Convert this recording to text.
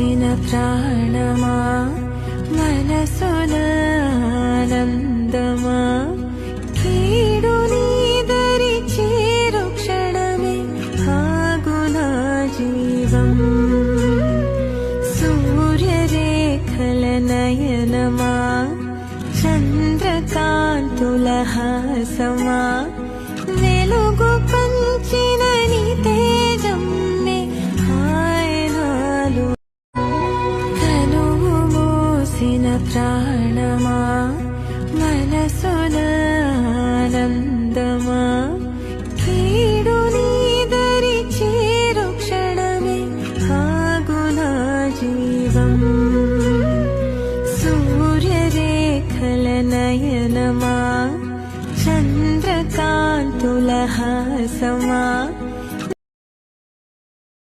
మూసిన ప్రాణమా మనసున ఆనందమా కీడు నీదరి చేరు క్షణమే ఆగునా జీవం సూర్యరేఖల నయనమా చంద్రకాంతుల హాసమా వెలుగు పంచిన నీ తేజమ్మే ఆయనాలు కనువు మూసిన ప్రాణమా మనసున ఆనందమా కీడు నీదరి చేరు క్షణమే ఆగునా జీవం సూర్యరేఖల నయనమా చంద్రకాంతుల హాసమా